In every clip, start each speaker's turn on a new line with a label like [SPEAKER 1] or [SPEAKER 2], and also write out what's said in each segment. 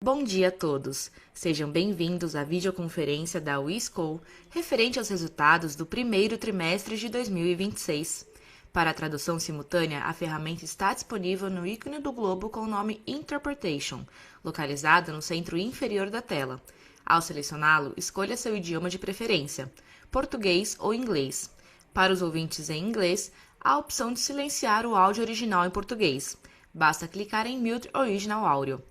[SPEAKER 1] Bom dia a todos. Sejam bem-vindos à videoconferência da WeSchool referente aos resultados do primeiro trimestre de 2026. Para a tradução simultânea, a ferramenta está disponível no ícone do globo com o nome Interpretation, localizado no centro inferior da tela. Ao selecioná-lo, escolha seu idioma de preferência, português ou inglês. Para os ouvintes em inglês, há a opção de silenciar o áudio original em português. Basta clicar em Mute Original Audio.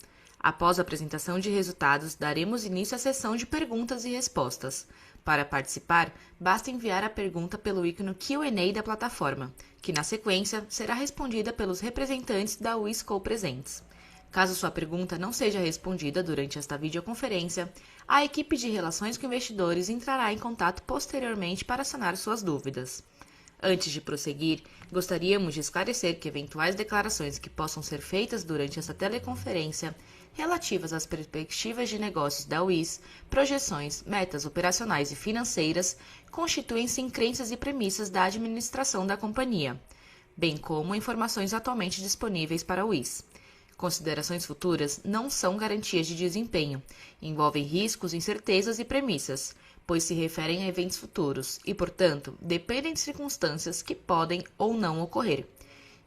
[SPEAKER 1] Após a apresentação de resultados, daremos início à sessão de perguntas e respostas. Para participar, basta enviar a pergunta pelo ícone Q&A da plataforma, que na sequência será respondida pelos representantes da WeSchool presentes. Caso sua pergunta não seja respondida durante esta videoconferência, a equipe de Relações com Investidores entrará em contato posteriormente para sanar suas dúvidas. Antes de prosseguir, gostaríamos de esclarecer que eventuais declarações que possam ser feitas durante essa teleconferência relativas às perspectivas de negócios da WIS, projeções, metas operacionais e financeiras, constituem-se em crenças e premissas da administração da companhia, bem como informações atualmente disponíveis para a WIS. Considerações futuras não são garantias de desempenho, envolvem riscos, incertezas e premissas, pois se referem a eventos futuros e, portanto, dependem de circunstâncias que podem ou não ocorrer.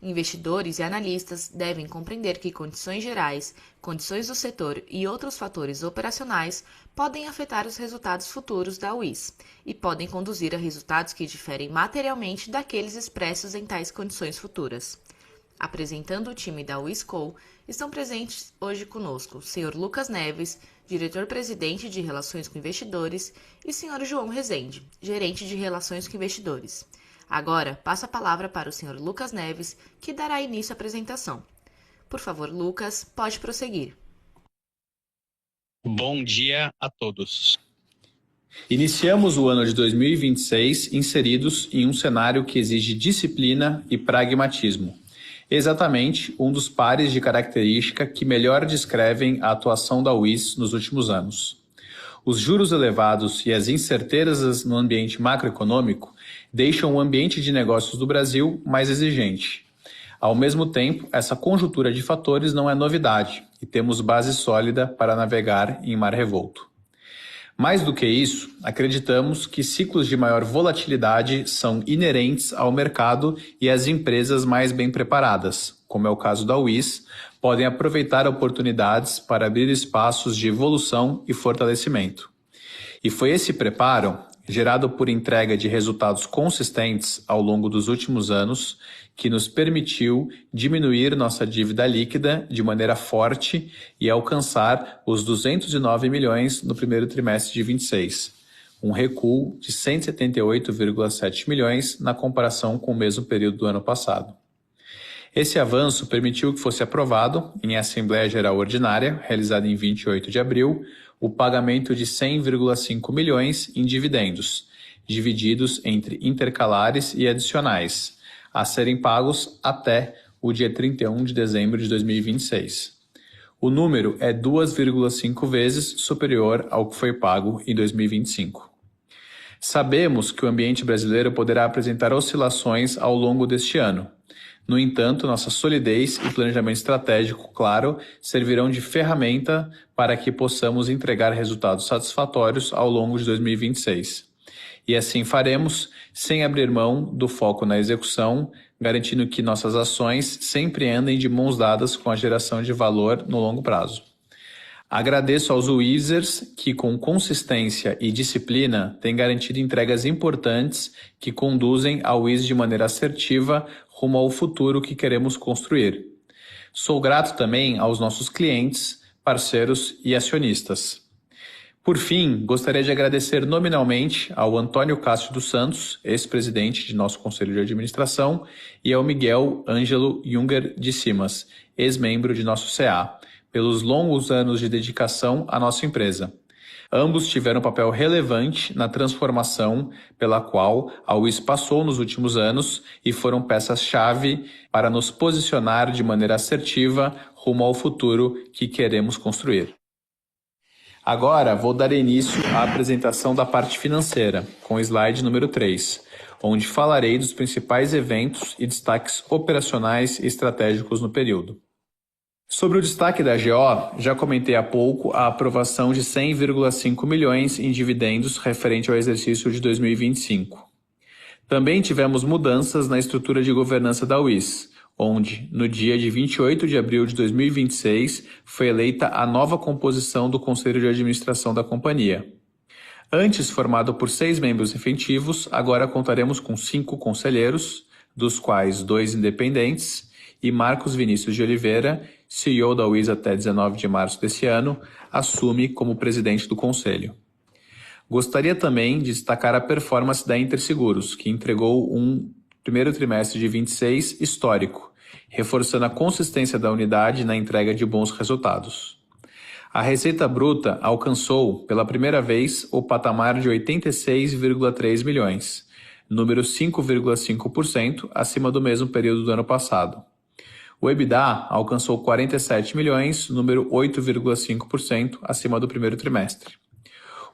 [SPEAKER 1] Investidores e analistas devem compreender que condições gerais, condições do setor e outros fatores operacionais podem afetar os resultados futuros da WIS e podem conduzir a resultados que diferem materialmente daqueles expressos em tais condições futuras. Apresentando o time da WeSchool, estão presentes hoje conosco o Sr. Lucas Neves, diretor-presidente de Relações com Investidores, e Sr. João Rezende, gerente de Relações com Investidores. Agora, passo a palavra para o Sr. Lucas Neves, que dará início à apresentação. Por favor, Lucas, pode prosseguir.
[SPEAKER 2] Bom dia a todos.
[SPEAKER 3] Iniciamos o ano de 2026 inseridos em um cenário que exige disciplina e pragmatismo. Exatamente um dos pares de característica que melhor descrevem a atuação da WIS nos últimos anos. Os juros elevados e as incertezas no ambiente macroeconômico deixam o ambiente de negócios do Brasil mais exigente. Ao mesmo tempo, essa conjuntura de fatores não é novidade e temos base sólida para navegar em mar revolto. Mais do que isso, acreditamos que ciclos de maior volatilidade são inerentes ao mercado e as empresas mais bem preparadas, como é o caso da WIS, podem aproveitar oportunidades para abrir espaços de evolução e fortalecimento. E foi esse preparo, gerado por entrega de resultados consistentes ao longo dos últimos anos, que nos permitiu diminuir nossa dívida líquida de maneira forte e alcançar os 209 milhões no primeiro trimestre de 26, um recuo de 178,7 milhões na comparação com o mesmo período do ano passado. Esse avanço permitiu que fosse aprovado, em Assembleia Geral Ordinária, realizada em 28 de abril, o pagamento de 100,5 milhões em dividendos, divididos entre intercalares e adicionais, a serem pagos até o dia 31 de dezembro de 2026. O número é 2,5 vezes superior ao que foi pago em 2025. Sabemos que o ambiente brasileiro poderá apresentar oscilações ao longo deste ano. No entanto, nossa solidez e planejamento estratégico, claro, servirão de ferramenta para que possamos entregar resultados satisfatórios ao longo de 2026. E assim faremos, sem abrir mão do foco na execução, garantindo que nossas ações sempre andem de mãos dadas com a geração de valor no longo prazo. Agradeço aos WISers que, com consistência e disciplina, têm garantido entregas importantes que conduzem a WIS de maneira assertiva rumo ao futuro que queremos construir. Sou grato também aos nossos clientes, parceiros e acionistas. Por fim, gostaria de agradecer nominalmente ao Antônio Cássio dos Santos, ex-presidente de nosso Conselho de Administração, e ao Miguel Ângelo Junger de Simas, ex-membro de nosso CA, pelos longos anos de dedicação à nossa empresa. Ambos tiveram um papel relevante na transformação pela qual a WIS passou nos últimos anos e foram peças-chave para nos posicionar de maneira assertiva rumo ao futuro que queremos construir. Agora vou dar início à apresentação da parte financeira, com o slide número 3, onde falarei dos principais eventos e destaques operacionais e estratégicos no período. Sobre o destaque da AGO, já comentei há pouco a aprovação de 100,5 milhões em dividendos referente ao exercício de 2025. Também tivemos mudanças na estrutura de governança da UIS, onde, no dia de 28 de abril de 2026, foi eleita a nova composição do Conselho de Administração da companhia. Antes formado por 6 membros efetivos, agora contaremos com 5 conselheiros, dos quais 2 independentes, e Marcos Vinícius de Oliveira, CEO da UIS até 19 de março desse ano, assume como presidente do conselho. Gostaria também de destacar a performance da Interseguros, que entregou um primeiro trimestre de 26 histórico, reforçando a consistência da unidade na entrega de bons resultados. A receita bruta alcançou, pela primeira vez, o patamar de 86,3 milhões, número 5,5% acima do mesmo período do ano passado. O EBITDA alcançou 47 milhões, número 8,5% acima do primeiro trimestre.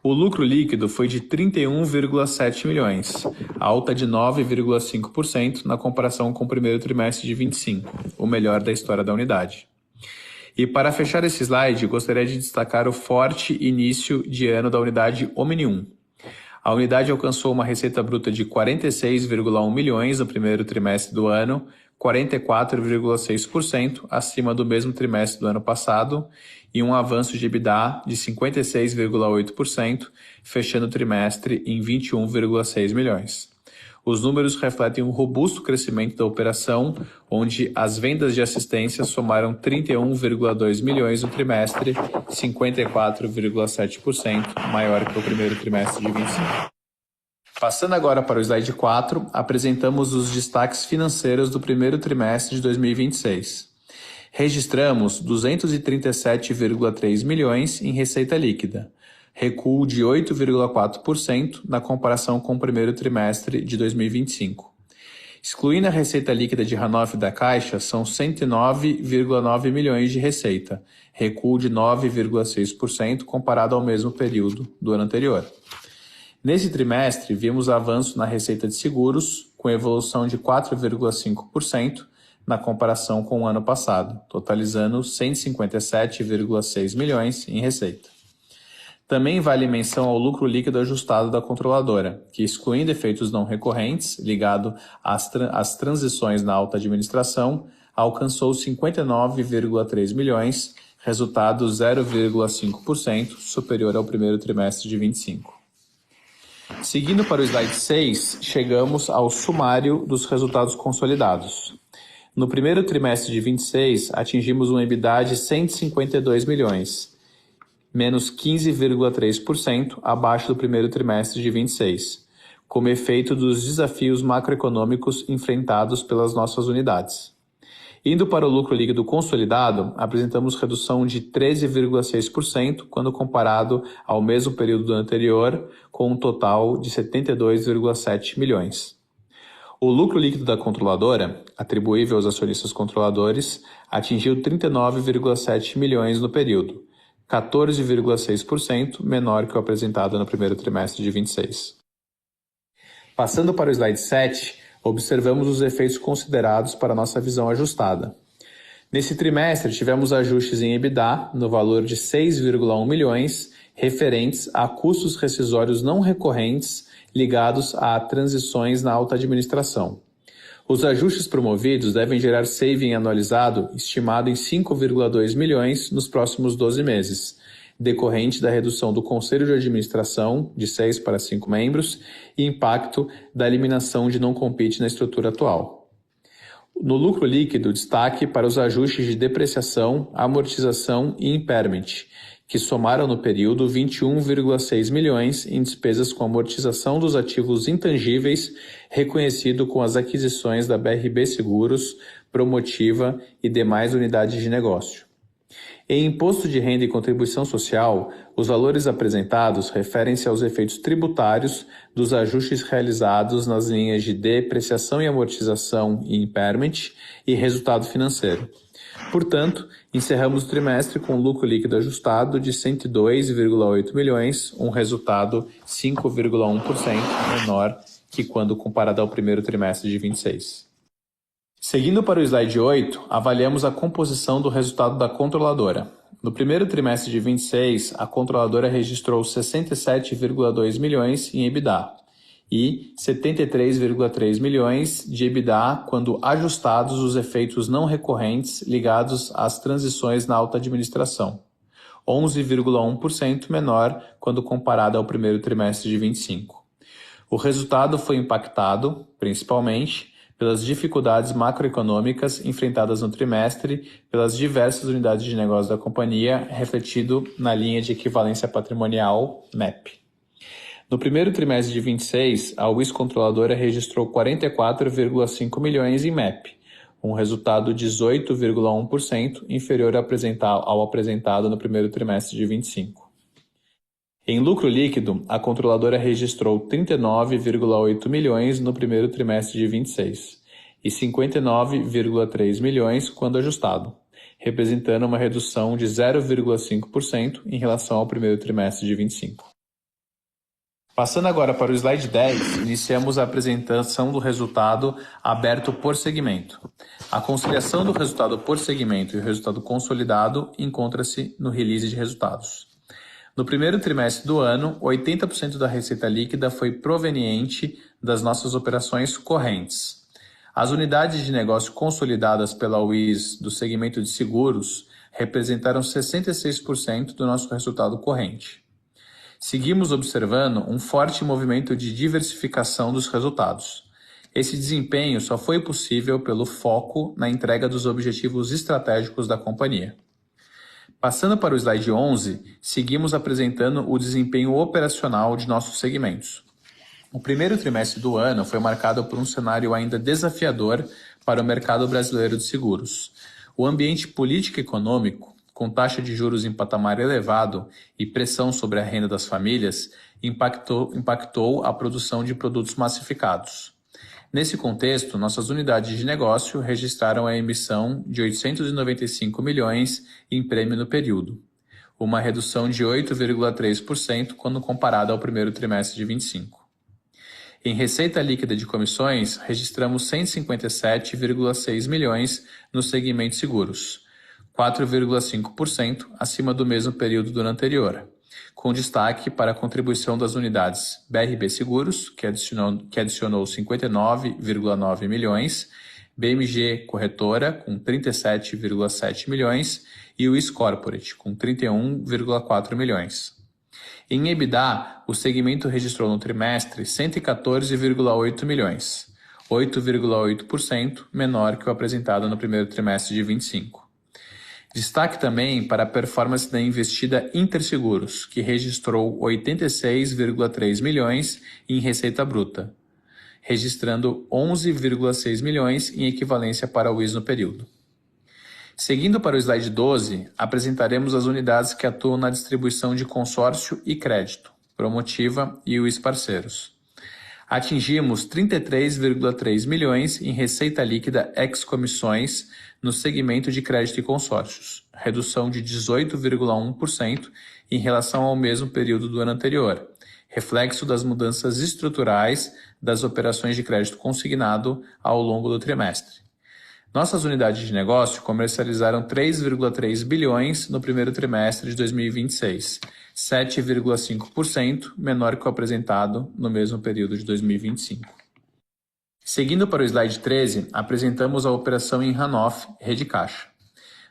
[SPEAKER 3] O lucro líquido foi de 31,7 milhões, alta de 9,5% na comparação com o primeiro trimestre de 25, o melhor da história da unidade. E para fechar esse slide, gostaria de destacar o forte início de ano da unidade Omnium. A unidade alcançou uma receita bruta de 46,1 milhões no primeiro trimestre do ano, 44,6% acima do mesmo trimestre do ano passado e um avanço de EBITDA de 56,8%, fechando o trimestre em 21,6 milhões. Os números refletem um robusto crescimento da operação, onde as vendas de assistência somaram 31,2 milhões no trimestre, 54,7% maior que o primeiro trimestre de 25. Passando agora para o slide 4, apresentamos os destaques financeiros do primeiro trimestre de 2026. Registramos 237,3 milhões em receita líquida, recuo de 8,4% na comparação com o primeiro trimestre de 2025. Excluindo a receita líquida de runoff da Caixa, são 109,9 milhões de receita, recuo de 9,6% comparado ao mesmo período do ano anterior. Nesse trimestre, vimos avanço na receita de seguros, com evolução de 4,5% na comparação com o ano passado, totalizando 157,6 milhões em receita. Também vale menção ao lucro líquido ajustado da controladora, que, excluindo efeitos não recorrentes, ligado às transições na alta administração, alcançou 59,3 milhões, resultado 0,5% superior ao primeiro trimestre de 25. Seguindo para o slide 6, chegamos ao sumário dos resultados consolidados. No primeiro trimestre de 26, atingimos um EBITDA de 152 milhões, menos 15,3% abaixo do primeiro trimestre de 26, como efeito dos desafios macroeconômicos enfrentados pelas nossas unidades. Indo para o lucro líquido consolidado, apresentamos redução de 13,6% quando comparado ao mesmo período do anterior, com um total de 72,7 milhões. O lucro líquido da controladora, atribuível aos acionistas controladores, atingiu 39,7 milhões no período, 14,6% menor que o apresentado no primeiro trimestre de 26. Passando para o slide 7, observamos os efeitos considerados para nossa visão ajustada. Nesse trimestre, tivemos ajustes em EBITDA no valor de 6,1 milhões, referentes a custos rescisórios não recorrentes ligados a transições na alta administração. Os ajustes promovidos devem gerar saving anualizado estimado em 5,2 milhões nos próximos 12 meses, decorrente da redução do Conselho de Administração de 6 para 5 membros e impacto da eliminação de não-compete na estrutura atual. No lucro líquido, destaque para os ajustes de depreciação, amortização e impairment, que somaram no período 21,6 milhões em despesas com amortização dos ativos intangíveis reconhecido com as aquisições da BRB Seguros, Promotiva e demais unidades de negócio. Em imposto de renda e contribuição social, os valores apresentados referem-se aos efeitos tributários dos ajustes realizados nas linhas de depreciação e amortização e impairment e resultado financeiro. Portanto, encerramos o trimestre com lucro líquido ajustado de 102,8 milhões, um resultado 5,1% menor que quando comparado ao primeiro trimestre de 26. Seguindo para o slide 8, avaliamos a composição do resultado da controladora. No primeiro trimestre de 26, a controladora registrou 67,2 milhões em EBITDA e 73,3 milhões de EBITDA quando ajustados os efeitos não recorrentes ligados às transições na alta administração, 11,1% menor quando comparado ao primeiro trimestre de 25. O resultado foi impactado, principalmente, pelas dificuldades macroeconômicas enfrentadas no trimestre pelas diversas unidades de negócio da companhia, refletido na linha de equivalência patrimonial MEP. No primeiro trimestre de 26, a WIS Controladora registrou 44,5 milhões em MEP, um resultado 18,1% inferior ao apresentado no primeiro trimestre de 25. Em lucro líquido, a controladora registrou 39,8 milhões no primeiro trimestre de 26 e 59,3 milhões quando ajustado, representando uma redução de 0,5% em relação ao primeiro trimestre de 25. Passando agora para o slide 10, iniciamos a apresentação do resultado aberto por segmento. A conciliação do resultado por segmento e o resultado consolidado encontra-se no release de resultados. No primeiro trimestre do ano, 80% da receita líquida foi proveniente das nossas operações correntes. As unidades de negócio consolidadas pela WIS do segmento de seguros representaram 66% do nosso resultado corrente. Seguimos observando um forte movimento de diversificação dos resultados. Esse desempenho só foi possível pelo foco na entrega dos objetivos estratégicos da companhia. Passando para o slide 11, seguimos apresentando o desempenho operacional de nossos segmentos. O primeiro trimestre do ano foi marcado por um cenário ainda desafiador para o mercado brasileiro de seguros. O ambiente político e econômico, com taxa de juros em patamar elevado e pressão sobre a renda das famílias, impactou a produção de produtos massificados. Nesse contexto, nossas unidades de negócio registraram a emissão de 895 milhões em prêmio no período, uma redução de 8,3% quando comparada ao primeiro trimestre de 25. Em receita líquida de comissões, registramos 157,6 milhões no segmento seguros, 4,5% acima do mesmo período do ano anterior, com destaque para a contribuição das unidades BRB Seguros, que adicionou 59,9 milhões, BMG Corretora, com 37,7 milhões, e o WIS Corporate, com 31,4 milhões. Em EBITDA, o segmento registrou no trimestre 114,8 milhões, 8,8% menor que o apresentado no primeiro trimestre de 25. Destaque também para a performance da investida Interseguros, que registrou 86,3 milhões em receita bruta, registrando 11,6 milhões em equivalência para o WIS no período. Seguindo para o slide 12, apresentaremos as unidades que atuam na distribuição de consórcio e crédito, Promotiva e WIS Parceiros. Atingimos 33,3 milhões em receita líquida ex-comissões no segmento de crédito e consórcios, redução de 18,1% em relação ao mesmo período do ano anterior, reflexo das mudanças estruturais das operações de crédito consignado ao longo do trimestre. Nossas unidades de negócio comercializaram 3,3 bilhões no primeiro trimestre de 2026, 7,5% menor que o apresentado no mesmo período de 2025. Seguindo para o slide 13, apresentamos a operação em runoff Rede Caixa.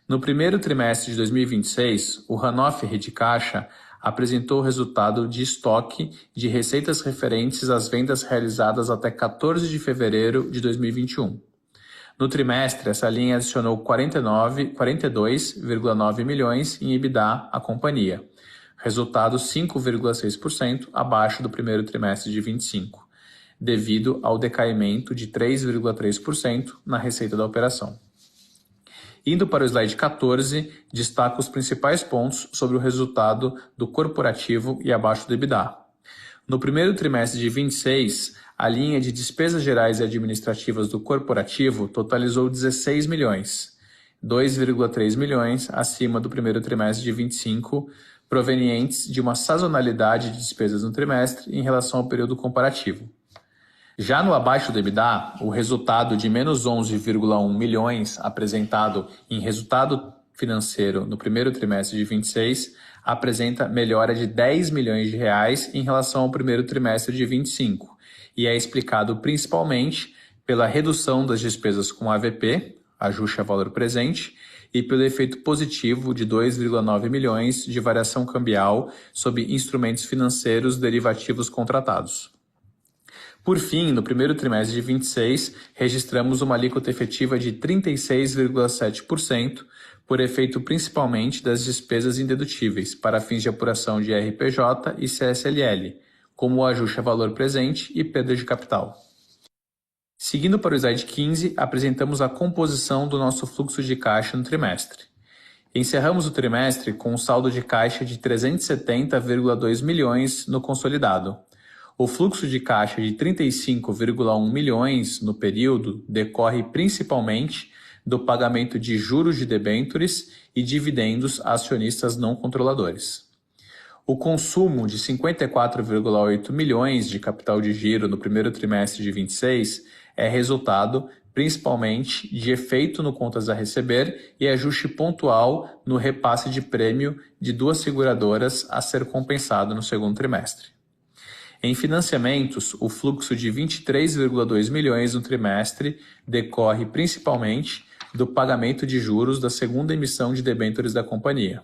[SPEAKER 3] No primeiro trimestre de 2026, o runoff Rede Caixa apresentou o resultado de estoque de receitas referentes às vendas realizadas até 14 de fevereiro de 2021. No trimestre, essa linha adicionou 42,9 milhões em EBITDA à companhia, resultado 5,6% abaixo do primeiro trimestre de 25, devido ao decaimento de 3,3% na receita da operação. Indo para o slide 14, destaco os principais pontos sobre o resultado do corporativo e abaixo do EBITDA. No primeiro trimestre de 26, a linha de despesas gerais e administrativas do corporativo totalizou 16 milhões, 2,3 milhões acima do primeiro trimestre de 25, provenientes de uma sazonalidade de despesas no trimestre em relação ao período comparativo. Já no abaixo do EBITDA, o resultado de menos 11,1 milhões apresentado em resultado financeiro no primeiro trimestre de 26 apresenta melhora de 10 milhões de reais em relação ao primeiro trimestre de 25 e é explicado principalmente pela redução das despesas com AVP, ajuste a valor presente, e pelo efeito positivo de 2,9 milhões de variação cambial sob instrumentos financeiros derivativos contratados. Por fim, no primeiro trimestre de 26, registramos uma alíquota efetiva de 36,7%, por efeito principalmente das despesas indedutíveis para fins de apuração de RPJ e CSLL, como o ajuste a valor presente e perda de capital. Seguindo para o slide 15, apresentamos a composição do nosso fluxo de caixa no trimestre. Encerramos o trimestre com um saldo de caixa de 370,2 milhões no consolidado. O fluxo de caixa de 35,1 milhões no período decorre principalmente do pagamento de juros de debêntures e dividendos a acionistas não controladores. O consumo de 54,8 milhões de capital de giro no primeiro trimestre de 26 é resultado principalmente de efeito no contas a receber e ajuste pontual no repasse de prêmio de 2 seguradoras a ser compensado no segundo trimestre. Em financiamentos, o fluxo de 23,2 milhões no trimestre decorre principalmente do pagamento de juros da segunda emissão de debêntures da companhia.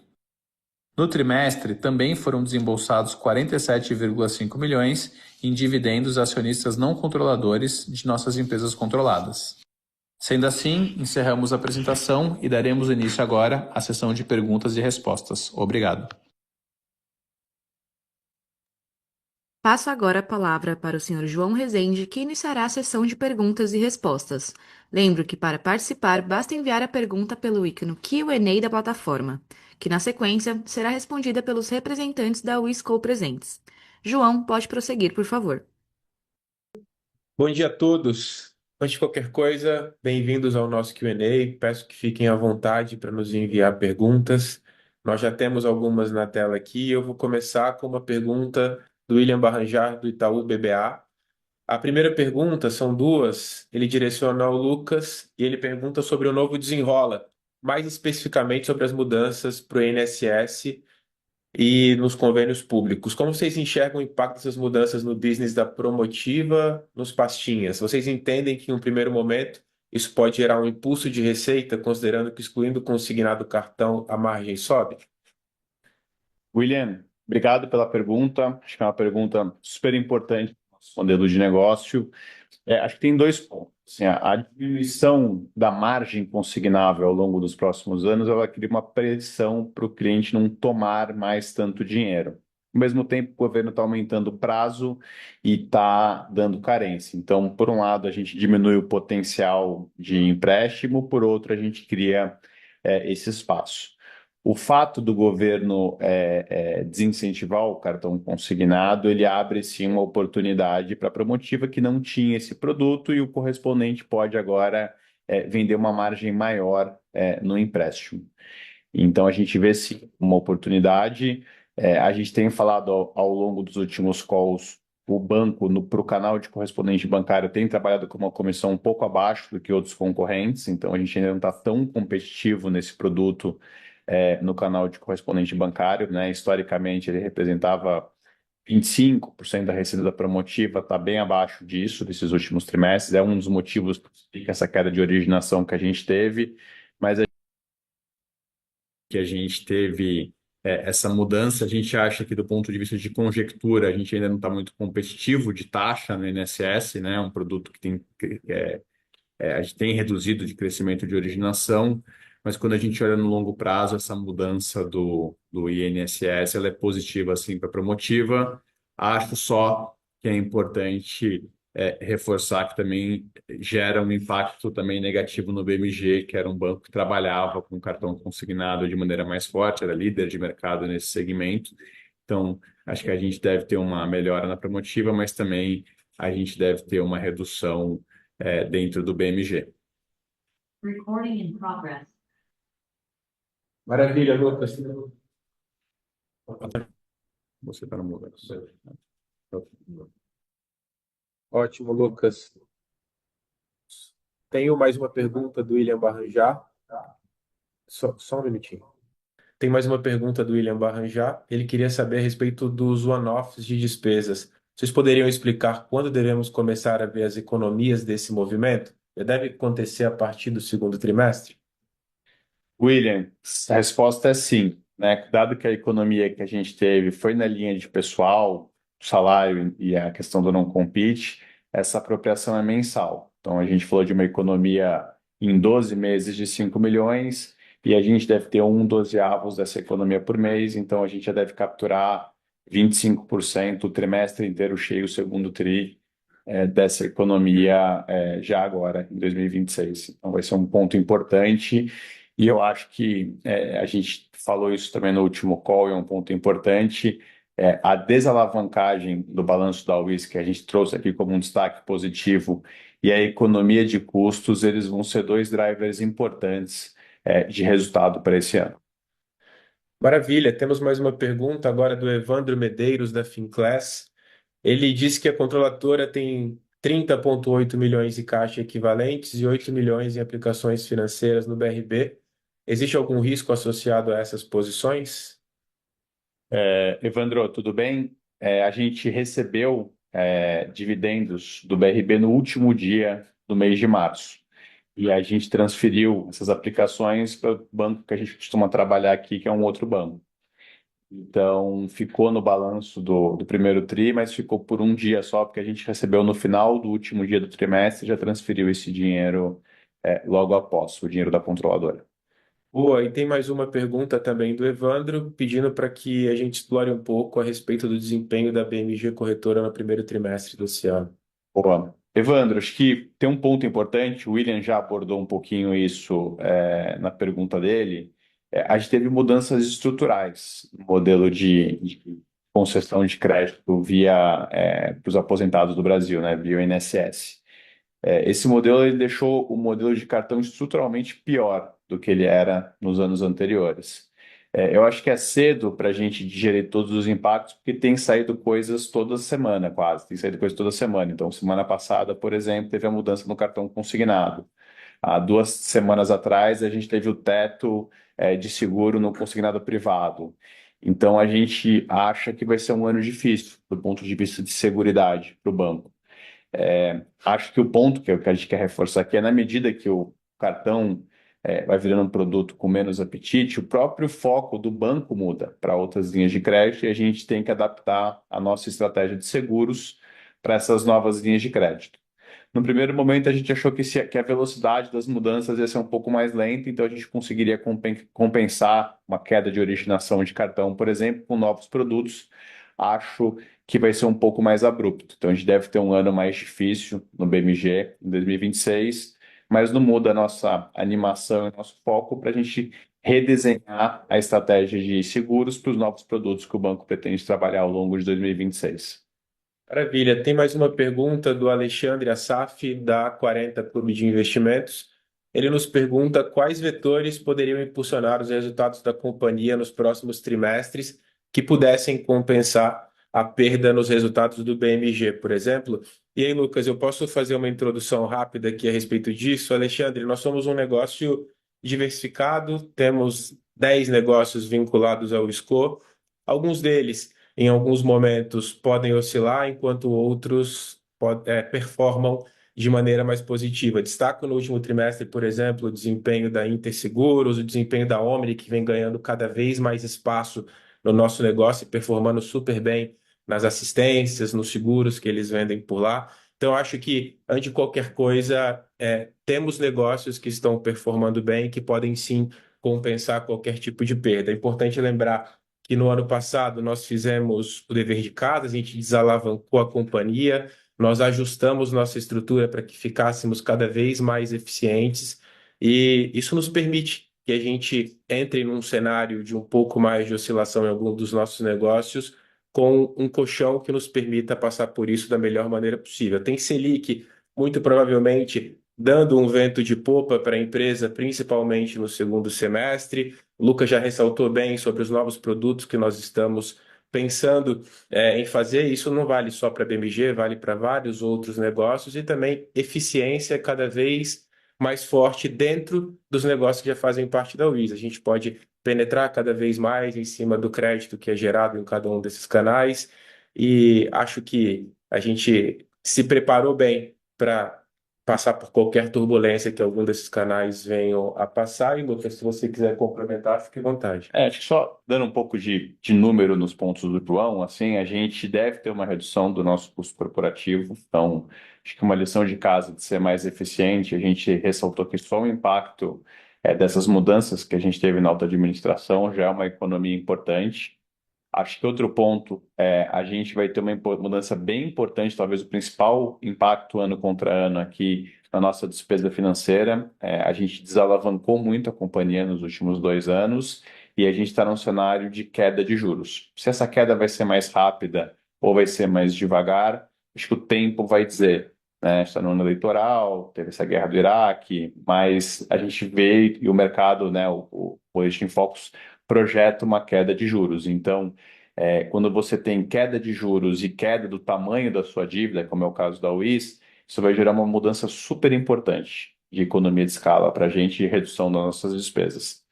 [SPEAKER 3] No trimestre, também foram desembolsados 47,5 milhões em dividendos a acionistas não controladores de nossas empresas controladas. Sendo assim, encerramos a apresentação e daremos início agora à sessão de perguntas e respostas. Obrigado.
[SPEAKER 1] Passo agora a palavra para o Sr. João Rezende, que iniciará a sessão de perguntas e respostas. Lembro que para participar, basta enviar a pergunta pelo ícone Q&A da plataforma, que na sequência será respondida pelos representantes da WeSchool presentes. João, pode prosseguir, por favor.
[SPEAKER 4] Bom dia a todos. Antes de qualquer coisa, bem-vindos ao nosso Q&A. Peço que fiquem à vontade para nos enviar perguntas. Nós já temos algumas na tela aqui. Eu vou começar com uma pergunta do William Barranjar, do Itaú BBA. A primeira pergunta, são duas, ele direciona ao Lucas e ele pergunta sobre o novo Desenrola, mais especificamente sobre as mudanças para o INSS e nos convênios públicos. Como vocês enxergam o impacto dessas mudanças no business da Promotiva, nos pastinhas? Vocês entendem que, em um primeiro momento, isso pode gerar um impulso de receita, considerando que, excluindo o consignado cartão, a margem sobe?
[SPEAKER 5] William, obrigado pela pergunta. Acho que é uma pergunta super importante para o nosso modelo de negócio. Acho que tem dois pontos. Assim, a diminuição da margem consignável ao longo dos próximos anos, ela cria uma pressão para o cliente não tomar mais tanto dinheiro. Ao mesmo tempo, o governo está aumentando o prazo e está dando carência. Então, por um lado, a gente diminui o potencial de empréstimo, por outro, a gente cria esse espaço. O fato do governo desincentivar o cartão consignado, ele abre sim uma oportunidade para a Promotiva que não tinha esse produto e o correspondente pode agora vender uma margem maior no empréstimo. Então a gente vê sim uma oportunidade. A gente tem falado ao longo dos últimos calls, o banco para o canal de correspondente bancário tem trabalhado com uma comissão um pouco abaixo do que outros concorrentes, então a gente ainda não está tão competitivo nesse produto no canal de correspondente bancário, né? Historicamente, ele representava 25% da receita da Promotiva, está bem abaixo disso, desses últimos trimestres. É um dos motivos que explica essa queda de originação que a gente teve, mas que a gente teve essa mudança, a gente acha que do ponto de vista de conjectura, a gente ainda não está muito competitivo de taxa no INSS, né? É um produto que tem, a gente tem reduzido de crescimento de originação, mas quando a gente olha no longo prazo, essa mudança do INSS ela é positiva assim, para a Promotiva. Acho só que é importante reforçar que também gera um impacto também negativo no BMG, que era um banco que trabalhava com cartão consignado de maneira mais forte, era líder de mercado nesse segmento. Então, acho que a gente deve ter uma melhora na Promotiva, mas também a gente deve ter uma redução dentro do BMG.
[SPEAKER 1] Recording in progress.
[SPEAKER 4] Maravilha, Lucas.
[SPEAKER 5] Você está no mudo.
[SPEAKER 4] Ótimo, Lucas. Tenho mais uma pergunta do William Barranjá. Só um minutinho. Tem mais uma pergunta do William Barranjá. Ele queria saber a respeito dos one-offs de despesas. Vocês poderiam explicar quando devemos começar a ver as economias desse movimento? Já deve acontecer a partir do segundo trimestre?
[SPEAKER 5] William, a resposta é sim, né? Dado que a economia que a gente teve foi na linha de pessoal, salário e a questão do não compete, essa apropriação é mensal. Então, a gente falou de uma economia em 12 meses de 5 milhões e a gente deve ter um dozeavos dessa economia por mês, então a gente já deve capturar 25% o trimestre inteiro cheio, o segundo tri, dessa economia já agora, em 2026. Então, vai ser um ponto importante. E eu acho que a gente falou isso também no último call, e é um ponto importante. A desalavancagem do balanço da UIS, que a gente trouxe aqui como um destaque positivo, e a economia de custos, eles vão ser dois drivers importantes de resultado para esse ano.
[SPEAKER 4] Maravilha. Temos mais uma pergunta agora do Evandro Medeiros, da Finclass. Ele disse que a controladora tem 30,8 milhões de caixa equivalentes e 8 milhões em aplicações financeiras no BRB. Existe algum risco associado a essas posições?
[SPEAKER 5] Evandro, tudo bem? A gente recebeu dividendos do BRB no último dia do mês de março. E a gente transferiu essas aplicações para o banco que a gente costuma trabalhar aqui, que é um outro banco. Então, ficou no balanço do primeiro tri, mas ficou por um dia só, porque a gente recebeu no final do último dia do trimestre e já transferiu esse dinheiro logo após, o dinheiro da controladora.
[SPEAKER 4] Boa, e tem mais uma pergunta também do Evandro, pedindo para que a gente explore um pouco a respeito do desempenho da BMG Corretora no primeiro trimestre desse ano.
[SPEAKER 5] Boa. Evandro, acho que tem um ponto importante, o William já abordou um pouquinho isso na pergunta dele. A gente teve mudanças estruturais no modelo de concessão de crédito via para os aposentados do Brasil, né, via o INSS. Esse modelo ele deixou o modelo de cartão estruturalmente pior do que ele era nos anos anteriores. Eu acho que é cedo para a gente digerir todos os impactos, porque tem saído coisas toda semana, quase. Tem saído coisas toda semana. Então, semana passada, por exemplo, teve a mudança no cartão consignado. Há 2 semanas atrás, a gente teve o teto, de seguro no consignado privado. Então, a gente acha que vai ser um ano difícil, do ponto de vista de seguridade para o banco. Acho que o ponto que a gente quer reforçar aqui é na medida que o cartão vai virando um produto com menos apetite, o próprio foco do banco muda para outras linhas de crédito e a gente tem que adaptar a nossa estratégia de seguros para essas novas linhas de crédito. No primeiro momento, a gente achou que a velocidade das mudanças ia ser um pouco mais lenta, então a gente conseguiria compensar uma queda de originação de cartão, por exemplo, com novos produtos. Acho que vai ser um pouco mais abrupto. Então, a gente deve ter um ano mais difícil no BMG em 2026, mas não muda a nossa animação e nosso foco para a gente redesenhar a estratégia de seguros para os novos produtos que o banco pretende trabalhar ao longo de 2026.
[SPEAKER 4] Maravilha. Tem mais uma pergunta do Alexandre Assaf, da 40 Clube de Investimentos. Ele nos pergunta quais vetores poderiam impulsionar os resultados da companhia nos próximos trimestres que pudessem compensar a perda nos resultados do BMG, por exemplo. E aí, Lucas, eu posso fazer uma introdução rápida aqui a respeito disso? Alexandre, nós somos um negócio diversificado, temos 10 negócios vinculados ao SCO, alguns deles em alguns momentos podem oscilar, enquanto outros performam de maneira mais positiva. Destaco no último trimestre, por exemplo, o desempenho da Interseguros, o desempenho da Omni, que vem ganhando cada vez mais espaço no nosso negócio e performando super bem nas assistências, nos seguros que eles vendem por lá. Então, acho que, antes de qualquer coisa, temos negócios que estão performando bem, que podem sim compensar qualquer tipo de perda. É importante lembrar que no ano passado nós fizemos o dever de casa, a gente desalavancou a companhia, nós ajustamos nossa estrutura para que ficássemos cada vez mais eficientes e isso nos permite que a gente entre num cenário de um pouco mais de oscilação em algum dos nossos negócios com um colchão que nos permita passar por isso da melhor maneira possível. Tem Selic, muito provavelmente, dando um vento de popa para a empresa, principalmente no segundo semestre. O Lucas já ressaltou bem sobre os novos produtos que nós estamos pensando em fazer, isso não vale só para a BMG, vale para vários outros negócios e também eficiência cada vez mais forte dentro dos negócios que já fazem parte da Wiz. A gente pode penetrar cada vez mais em cima do crédito que é gerado em cada um desses canais e acho que a gente se preparou bem para passar por qualquer turbulência que algum desses canais venham a passar. E, Lucas, se você quiser complementar, fique à vontade.
[SPEAKER 5] Acho que só dando um pouco de número nos pontos do João, assim, a gente deve ter uma redução do nosso custo corporativo. Então, acho que uma lição de casa de ser mais eficiente, a gente ressaltou que só o impacto dessas mudanças que a gente teve na alta administração já é uma economia importante. Acho que outro ponto a gente vai ter uma mudança bem importante, talvez o principal impacto ano contra ano aqui na nossa despesa financeira. A gente desalavancou muito a companhia nos últimos 2 anos e a gente está num cenário de queda de juros. Se essa queda vai ser mais rápida ou vai ser mais devagar, acho que o tempo vai dizer. Né? Está no ano eleitoral, teve essa guerra do Iraque, mas a gente vê e o mercado, né, o Boletim Focus projeta uma queda de juros. Então, quando você tem queda de juros e queda do tamanho da sua dívida, como é o caso da Wiz, isso vai gerar uma mudança super importante de economia de escala para a gente e redução das nossas despesas.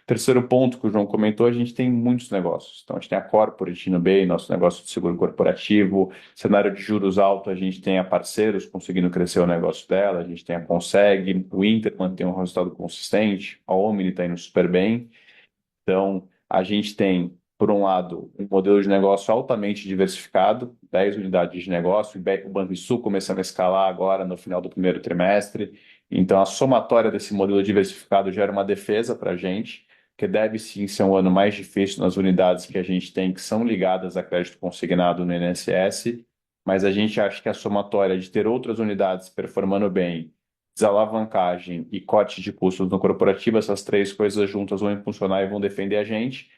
[SPEAKER 5] Terceiro ponto que o João comentou, a gente tem muitos negócios. Então, a gente tem a Corporate no Bay, nosso negócio de seguro corporativo, cenário de juros alto, a gente tem a Parceiros conseguindo crescer o negócio dela, a gente tem a Conseg, o Inter mantém um resultado consistente, a Omni está indo super bem. Então, a gente tem, por um lado, um modelo de negócio altamente diversificado, 10 unidades de negócio, o Banrisul começando a escalar agora no final do primeiro trimestre. Então, a somatória desse modelo diversificado gera uma defesa para a gente, que deve sim ser um ano mais difícil nas unidades que a gente tem, que são ligadas a crédito consignado no INSS, mas a gente acha que a somatória de ter outras unidades performando bem, desalavancagem e corte de custos no corporativo, essas três coisas juntas vão impulsionar e vão defender a gente.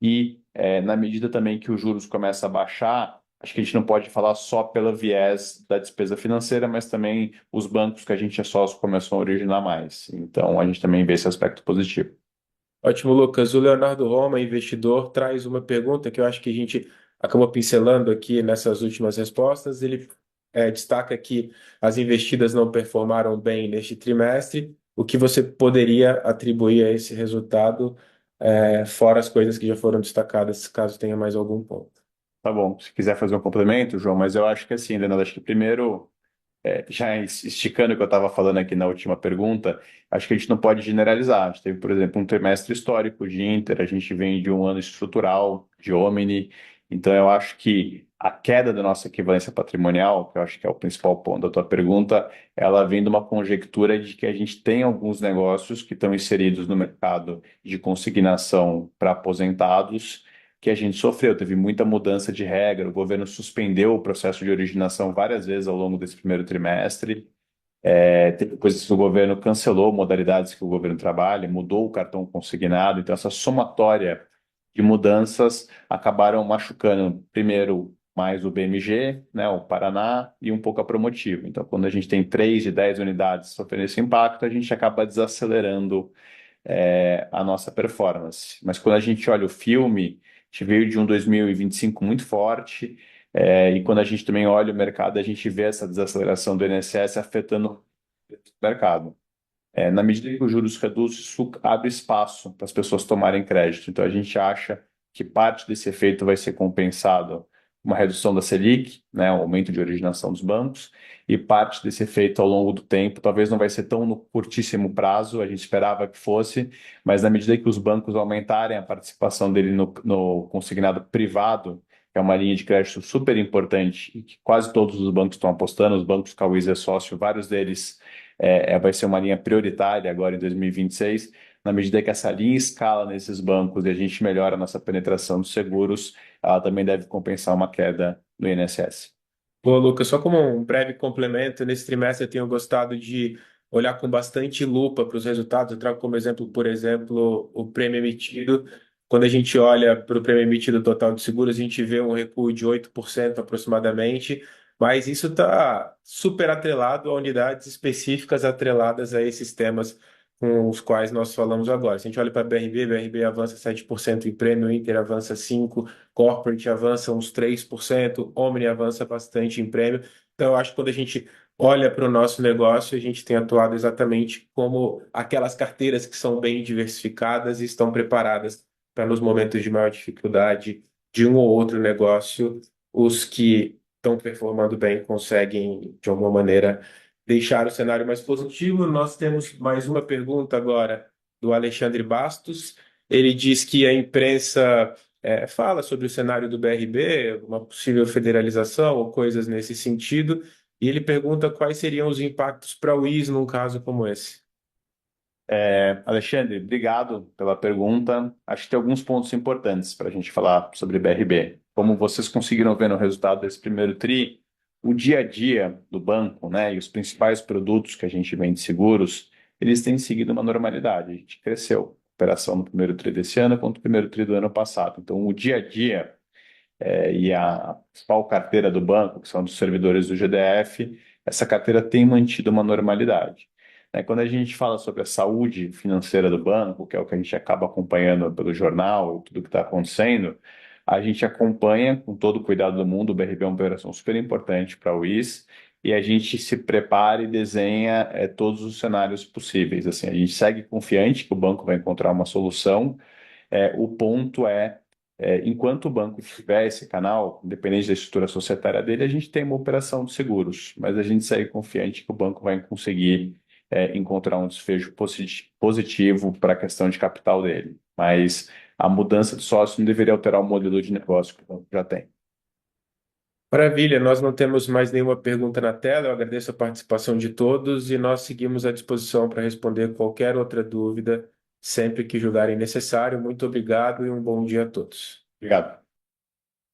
[SPEAKER 5] E na medida também que os juros começam a baixar, acho que a gente não pode falar só pelo viés da despesa financeira, mas também os bancos que a gente é sócio começam a originar mais. Então, a gente também vê esse aspecto positivo.
[SPEAKER 4] Ótimo, Lucas. O Leonardo Roma, investidor, traz uma pergunta que eu acho que a gente acabou pincelando aqui nessas últimas respostas. Ele destaca que as investidas não performaram bem neste trimestre. O que você poderia atribuir a esse resultado, fora as coisas que já foram destacadas, caso tenha mais algum ponto?
[SPEAKER 5] Tá bom, se quiser fazer um complemento, João, mas eu acho que assim, Leonardo, acho que primeiro, já esticando o que eu estava falando aqui na última pergunta, acho que a gente não pode generalizar. A gente teve, por exemplo, um trimestre histórico de Inter, a gente vem de um ano estrutural de Omni, então eu acho que a queda da nossa equivalência patrimonial, que eu acho que é o principal ponto da tua pergunta, ela vem de uma conjectura de que a gente tem alguns negócios que estão inseridos no mercado de consignação para aposentados, que a gente sofreu, teve muita mudança de regra, o governo suspendeu o processo de originação várias vezes ao longo desse primeiro trimestre. Teve coisas que o governo cancelou, modalidades que o governo trabalha, mudou o cartão consignado, então essa somatória de mudanças acabaram machucando, primeiro, mais o BMG, né, o Paraná, e um pouco a Promotivo. Então, quando a gente tem 3 de 10 unidades sofrendo esse impacto, a gente acaba desacelerando a nossa performance. Mas quando a gente olha o filme, a gente veio de um 2025 muito forte, e quando a gente também olha o mercado, a gente vê essa desaceleração do INSS afetando o mercado. Na medida que os juros reduzem, isso abre espaço para as pessoas tomarem crédito. Então, a gente acha que parte desse efeito vai ser compensado uma redução da Selic, né, um aumento de originação dos bancos, e parte desse efeito ao longo do tempo, talvez não vai ser tão no curtíssimo prazo, a gente esperava que fosse, mas na medida que os bancos aumentarem a participação dele no consignado privado, que é uma linha de crédito super importante e que quase todos os bancos estão apostando, os bancos que a Wiz é sócio, vários deles vai ser uma linha prioritária agora em 2026. Na medida que essa linha escala nesses bancos e a gente melhora a nossa penetração dos seguros, ela também deve compensar uma queda no INSS.
[SPEAKER 4] Boa, Lucas, só como um breve complemento, nesse trimestre eu tenho gostado de olhar com bastante lupa para os resultados. Eu trago como exemplo, por exemplo, o prêmio emitido. Quando a gente olha para o prêmio emitido total de seguros, a gente vê um recuo de 8% aproximadamente, mas isso está super atrelado a unidades específicas atreladas a esses temas com os quais nós falamos agora. Se a gente olha para a BRB avança 7% em prêmio, Inter avança 5%, Corporate avança uns 3%, Omni avança bastante em prêmio. Então, eu acho que quando a gente olha para o nosso negócio, a gente tem atuado exatamente como aquelas carteiras que são bem diversificadas e estão preparadas para, nos momentos de maior dificuldade de um ou outro negócio, os que estão performando bem conseguem, de alguma maneira, deixar o cenário mais positivo. Nós temos mais uma pergunta agora do Alexandre Bastos. Ele diz que a imprensa fala sobre o cenário do BRB, uma possível federalização ou coisas nesse sentido, e ele pergunta quais seriam os impactos para o IS num caso como esse.
[SPEAKER 5] Alexandre, obrigado pela pergunta. Acho que tem alguns pontos importantes para a gente falar sobre BRB. Como vocês conseguiram ver no resultado desse primeiro TRI, o dia a dia do banco, né, e os principais produtos que a gente vende seguros, eles têm seguido uma normalidade. A gente cresceu a operação no primeiro TRI desse ano contra o primeiro TRI do ano passado. Então, o dia a dia e a principal carteira do banco, que são dos servidores do GDF, essa carteira tem mantido uma normalidade. Quando a gente fala sobre a saúde financeira do banco, que é o que a gente acaba acompanhando pelo jornal, tudo que está acontecendo, a gente acompanha com todo o cuidado do mundo. O BRB é uma operação super importante para o IS, e a gente se prepara e desenha todos os cenários possíveis. Assim, a gente segue confiante que o banco vai encontrar uma solução. O ponto enquanto o banco tiver esse canal, independente da estrutura societária dele, a gente tem uma operação de seguros, mas a gente segue confiante que o banco vai conseguir encontrar um desfecho positivo para a questão de capital dele. Mas a mudança de sócio não deveria alterar o modelo de negócio que o banco já tem.
[SPEAKER 4] Maravilha, nós não temos mais nenhuma pergunta na tela. Eu agradeço a participação de todos e nós seguimos à disposição para responder qualquer outra dúvida sempre que julgarem necessário. Muito obrigado e um bom dia a todos.
[SPEAKER 5] Obrigado.